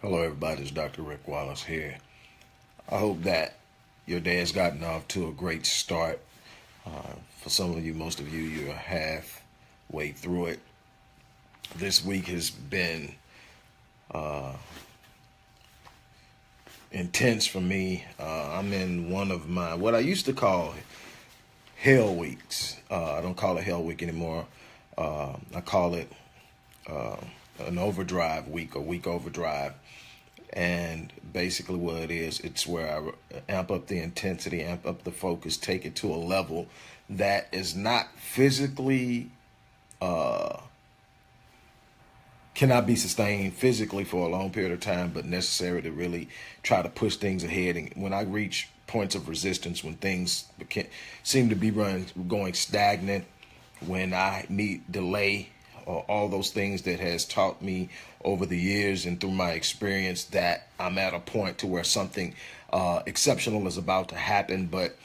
Hello, everybody. It's Dr. Rick Wallace here. I hope that your day has gotten off to a great start. For some of you, most of you, you're halfway through it. This week has been intense for me. I'm in one of my, what I used to call hell weeks. I don't call it hell week anymore. I call it an overdrive week, a week overdrive. And basically what it is, it's where I amp up the intensity, amp up the focus, take it to a level that is not physically, cannot be sustained physically for a long period of time, but necessary to really try to push things ahead. And when I reach points of resistance, when things seem to be going stagnant, when I need delay, or all those things that has taught me over the years and through my experience that I'm at a point to where something exceptional is about to happen, but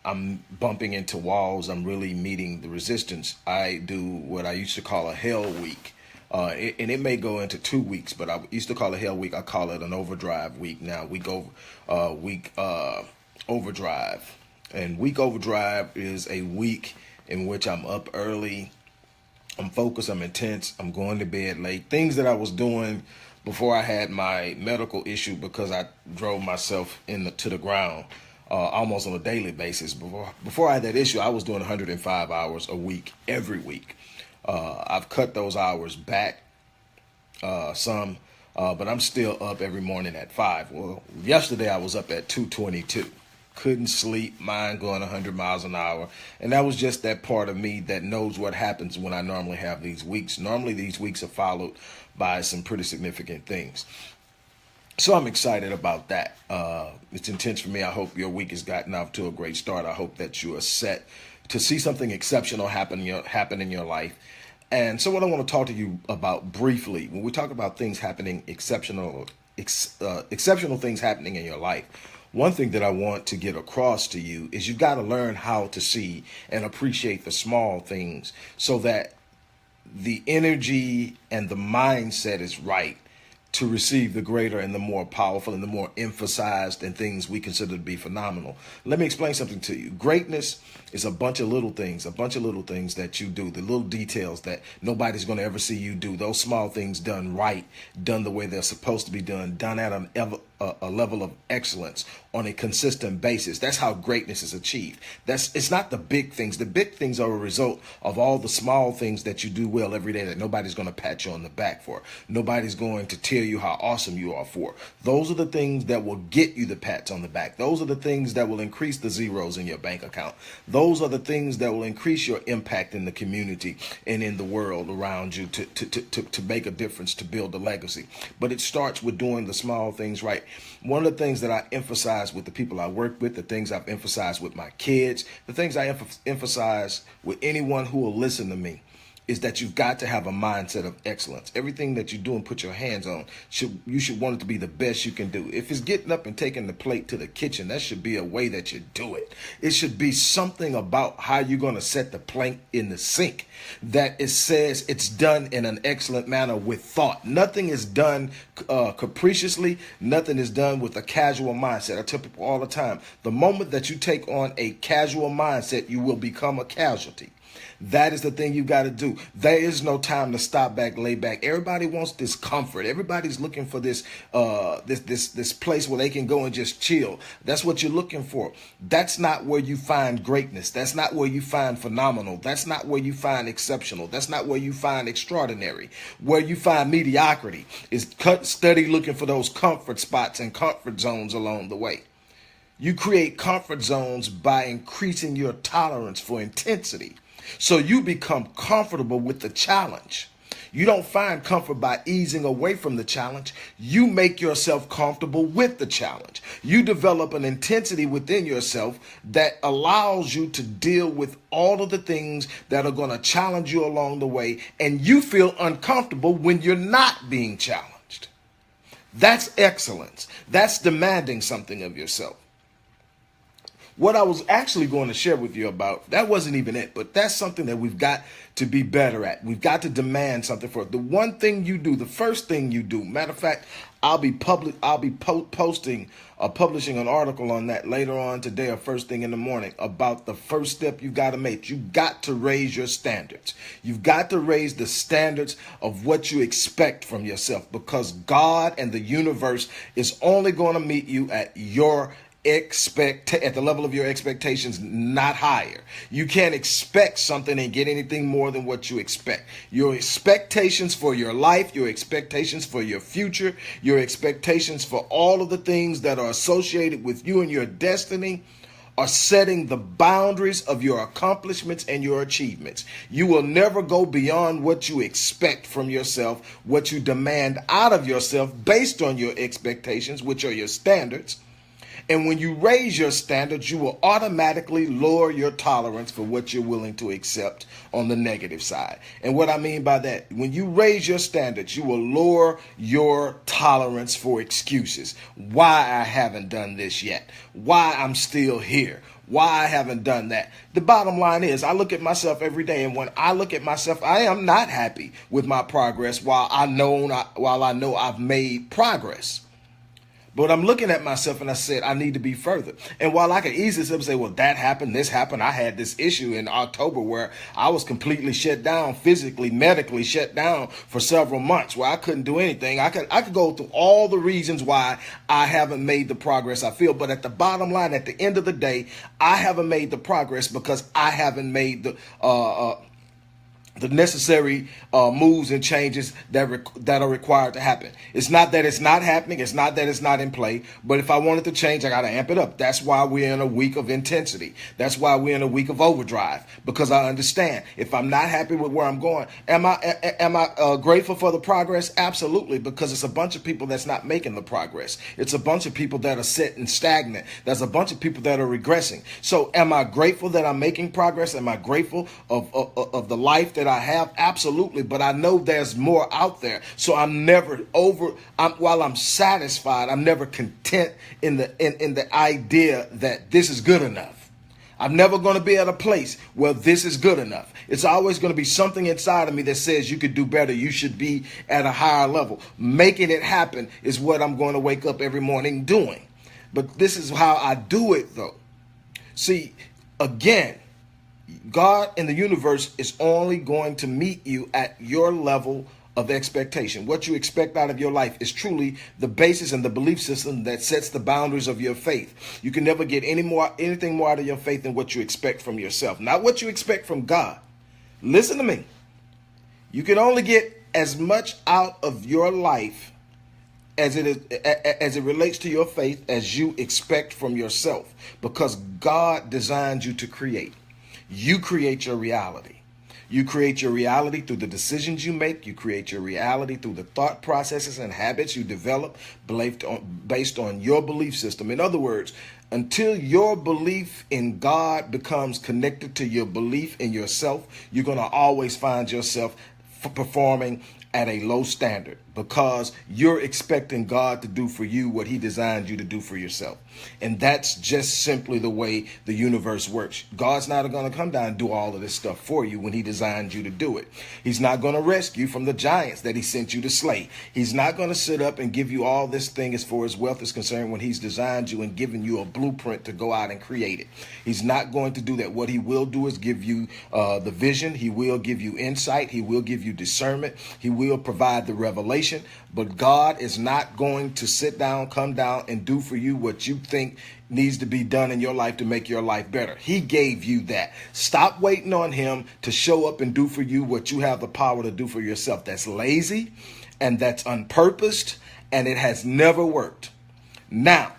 I'm bumping into walls. I'm really meeting the resistance. I do what I used to call a hell week. And it may go into 2 weeks, but I used to call it hell week. I call it an overdrive week now. Week overdrive. And week overdrive is a week in which I'm up early, I'm focused, I'm intense, I'm going to bed late. Things that I was doing before I had my medical issue because I drove myself to the ground almost on a daily basis. Before I had that issue, I was doing 105 hours a week, every week. I've cut those hours back some, but I'm still up every morning at 5. Well, yesterday I was up at 2:22. Couldn't sleep, mind going 100 miles an hour. And that was just that part of me that knows what happens when I normally have these weeks. Normally these weeks are followed by some pretty significant things. So I'm excited about that. It's intense for me. I hope your week has gotten off to a great start. I hope that you are set to see something exceptional happen in your life. And so what I want to talk to you about briefly, when we talk about things happening, exceptional things happening in your life, one thing that I want to get across to you is you've got to learn how to see and appreciate the small things so that the energy and the mindset is right to receive the greater and the more powerful and the more emphasized and things we consider to be phenomenal. Let me explain something to you. Greatness is a bunch of little things that you do, the little details that nobody's going to ever see you do. Those small things done right, done the way they're supposed to be done at a level of excellence on a consistent basis. That's how greatness is achieved. It's not the big things. The big things are a result of all the small things that you do well every day that nobody's going to pat you on the back for. Nobody's going to tell you how awesome you are for. Those are the things that will get you the pats on the back. Those are the things that will increase the zeros in your bank account. Those are the things that will increase your impact in the community and in the world around you to make a difference, to build a legacy. But it starts with doing the small things right. One of the things that I emphasize with the people I work with, the things I've emphasized with my kids, the things I emphasize with anyone who will listen to me, is that you've got to have a mindset of excellence. Everything that you do and put your hands on, you should want it to be the best you can do. If it's getting up and taking the plate to the kitchen, that should be a way that you do it. It should be something about how you're going to set the plate in the sink that it says it's done in an excellent manner with thought. Nothing is done capriciously. Nothing is done with a casual mindset. I tell people all the time, the moment that you take on a casual mindset, you will become a casualty. That is the thing you got to do. There is no time to stop back, lay back. Everybody wants this comfort. Everybody's looking for this place where they can go and just chill. That's what you're looking for. That's not where you find greatness. That's not where you find phenomenal. That's not where you find exceptional. That's not where you find extraordinary. Where you find mediocrity is study looking for those comfort spots and comfort zones along the way. You create comfort zones by increasing your tolerance for intensity. So you become comfortable with the challenge. You don't find comfort by easing away from the challenge. You make yourself comfortable with the challenge. You develop an intensity within yourself that allows you to deal with all of the things that are going to challenge you along the way, and you feel uncomfortable when you're not being challenged. That's excellence. That's demanding something of yourself. What I was actually going to share with you about, that wasn't even it, but that's something that we've got to be better at. We've got to demand something for it. The one thing you do, the first thing you do, matter of fact, posting or publishing an article on that later on today or first thing in the morning about the first step you've got to make. You've got to raise your standards. You've got to raise the standards of what you expect from yourself, because God and the universe is only going to meet you at the level of your expectations, not higher. You can't expect something and get anything more than what you expect. Your expectations for your life, your expectations for your future, your expectations for all of the things that are associated with you and your destiny are setting the boundaries of your accomplishments and your achievements. You will never go beyond what you expect from yourself, what you demand out of yourself based on your expectations, which are your standards. And when you raise your standards, you will automatically lower your tolerance for what you're willing to accept on the negative side. And what I mean by that, when you raise your standards, you will lower your tolerance for excuses. Why I haven't done this yet? Why I'm still here? Why I haven't done that? The bottom line is, I look at myself every day, and when I look at myself, I am not happy with my progress while I know I've made progress. But I'm looking at myself and I said, I need to be further. And while I could easily say, well, that happened, this happened. I had this issue in October where I was completely shut down, physically, medically shut down for several months, where I couldn't do anything. I could go through all the reasons why I haven't made the progress I feel. But at the bottom line, at the end of the day, I haven't made the progress because I haven't made the necessary moves and changes that are required to happen. It's not that it's not happening. It's not that it's not in play. But if I want it to change, I got to amp it up. That's why we're in a week of intensity. That's why we're in a week of overdrive, because I understand if I'm not happy with where I'm going, am I grateful for the progress? Absolutely, because it's a bunch of people that's not making the progress. It's a bunch of people that are sitting stagnant. There's a bunch of people that are regressing. So am I grateful that I'm making progress? Am I grateful of the life that I have? Absolutely. But I know there's more out there. So while I'm satisfied, I'm never content in the idea that this is good enough. I'm never going to be at a place where this is good enough. It's always going to be something inside of me that says you could do better. You should be at a higher level. Making it happen is what I'm going to wake up every morning doing. But this is how I do it, though. See, again, God and the universe is only going to meet you at your level of expectation. What you expect out of your life is truly the basis and the belief system that sets the boundaries of your faith. You can never get anything more out of your faith than what you expect from yourself, not what you expect from God. Listen to me. You can only get as much out of your life as it relates to your faith as you expect from yourself, because God designed you to create. You create your reality. You create your reality through the decisions you make. You create your reality through the thought processes and habits you develop based on your belief system. In other words, until your belief in God becomes connected to your belief in yourself, you're going to always find yourself performing at a low standard, because you're expecting God to do for you what he designed you to do for yourself. And that's just simply the way the universe works. God's not going to come down and do all of this stuff for you when he designed you to do it. He's not going to rescue you from the giants that he sent you to slay. He's not going to sit up and give you all this thing as far as wealth is concerned when he's designed you and given you a blueprint to go out and create it. He's not going to do that. What he will do is give you the vision. He will give you insight. He will give you discernment. He will provide the revelation. But God is not going to sit down, come down, and do for you what you think needs to be done in your life to make your life better. He gave you that. Stop waiting on him to show up and do for you what you have the power to do for yourself. That's lazy, and that's unpurposed, and it has never worked. Now,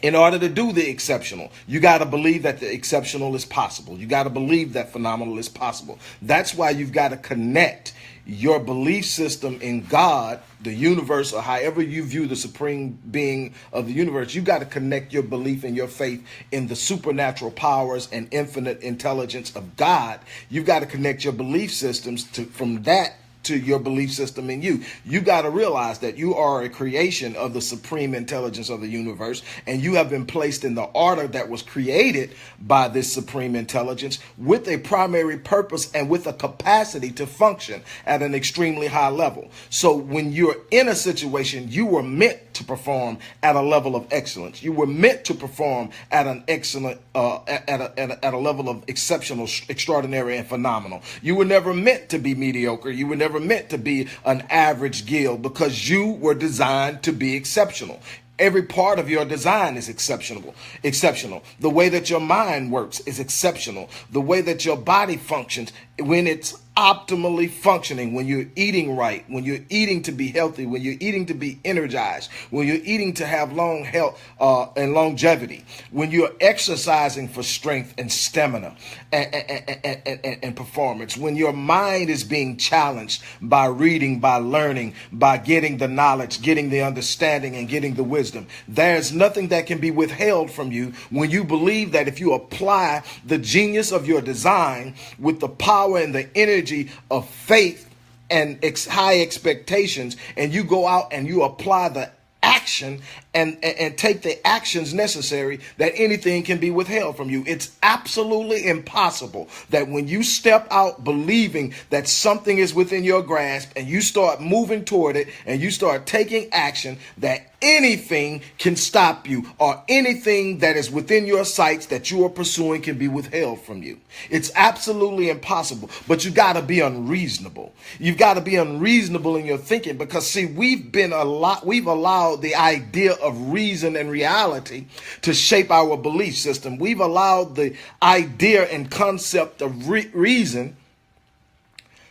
in order to do the exceptional, you got to believe that the exceptional is possible. You got to believe that phenomenal is possible. That's why you've got to connect your belief system in God, the universe, or however you view the supreme being of the universe. You got to connect your belief and your faith in the supernatural powers and infinite intelligence of God. You've got to connect your belief systems from that to your belief system in you. You got to realize that you are a creation of the supreme intelligence of the universe, and you have been placed in the order that was created by this supreme intelligence with a primary purpose and with a capacity to function at an extremely high level. So when you're in a situation, you were meant to perform at a level of excellence. You were meant to perform at an excellent, at a level of exceptional, extraordinary, and phenomenal. You were never meant to be mediocre. You were never meant to be an average guild, because you were designed to be exceptional. Every part of your design is exceptional. The way that your mind works is exceptional. The way that your body functions, when it's optimally functioning, when you're eating right, when you're eating to be healthy, when you're eating to be energized, when you're eating to have long health and longevity, when you're exercising for strength and stamina and performance, when your mind is being challenged by reading, by learning, by getting the knowledge, getting the understanding, and getting the wisdom. There's nothing that can be withheld from you when you believe that if you apply the genius of your design with the power and the energy of faith and high expectations, and you go out and you apply the action and take the actions necessary, that anything can be withheld from you. It's absolutely impossible that when you step out believing that something is within your grasp and you start moving toward it and you start taking action, that anything can stop you, or anything that is within your sights that you are pursuing can be withheld from you. It's absolutely impossible, but you got to be unreasonable. You've got to be unreasonable in your thinking, because see, we've allowed the idea of reason and reality to shape our belief system. We've allowed the idea and concept of reason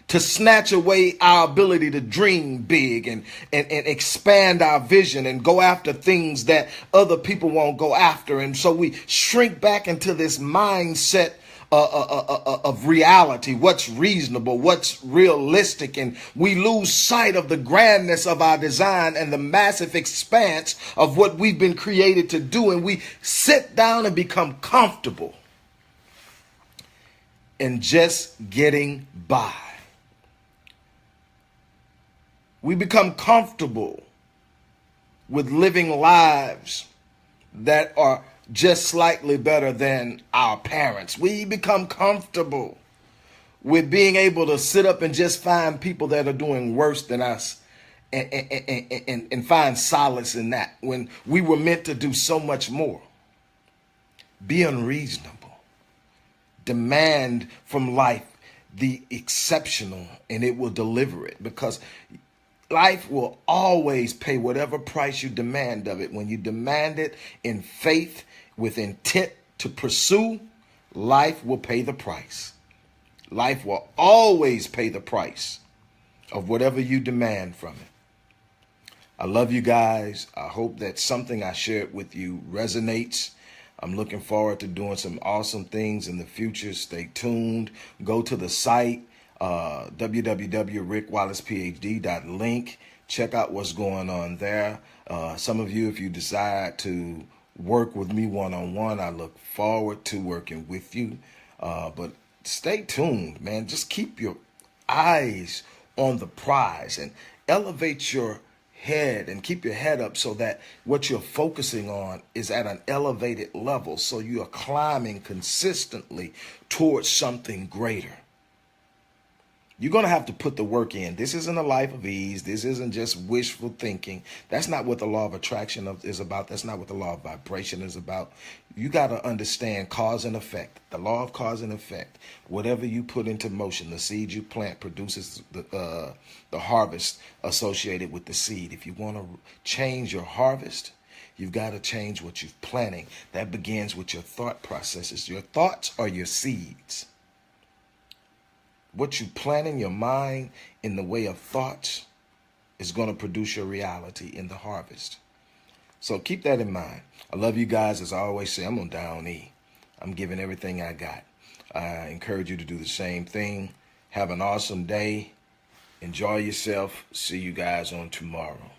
to snatch away our ability to dream big and expand our vision and go after things that other people won't go after. And so we shrink back into this mindset of reality, what's reasonable, what's realistic, and we lose sight of the grandness of our design and the massive expanse of what we've been created to do, and we sit down and become comfortable in just getting by. We become comfortable with living lives that are just slightly better than our parents. We become comfortable with being able to sit up and just find people that are doing worse than us and find solace in that, when we were meant to do so much more. Be unreasonable. Demand from life the exceptional, and it will deliver it, because life will always pay whatever price you demand of it. When you demand it in faith, with intent to pursue, life will pay the price. Life will always pay the price of whatever you demand from it. I love you guys. I hope that something I shared with you resonates. I'm looking forward to doing some awesome things in the future. Stay tuned. Go to the site, www.rickwallacephd.link. Check out what's going on there. Some of you, if you decide to work with me one-on-one, I look forward to working with you. But stay tuned, man. Just keep your eyes on the prize and elevate your head and keep your head up, so that what you're focusing on is at an elevated level, so you are climbing consistently towards something greater. You're going to have to put the work in. This isn't a life of ease. This isn't just wishful thinking. That's not what the law of attraction is about. That's not what the law of vibration is about. You got to understand cause and effect. The law of cause and effect. Whatever you put into motion, the seed you plant produces the harvest associated with the seed. If you want to change your harvest, you've got to change what you're planting. That begins with your thought processes. Your thoughts are your seeds. What you plant in your mind in the way of thoughts is going to produce your reality in the harvest. So keep that in mind. I love you guys. As I always say, I'm on down E. I'm giving everything I got. I encourage you to do the same thing. Have an awesome day. Enjoy yourself. See you guys on tomorrow.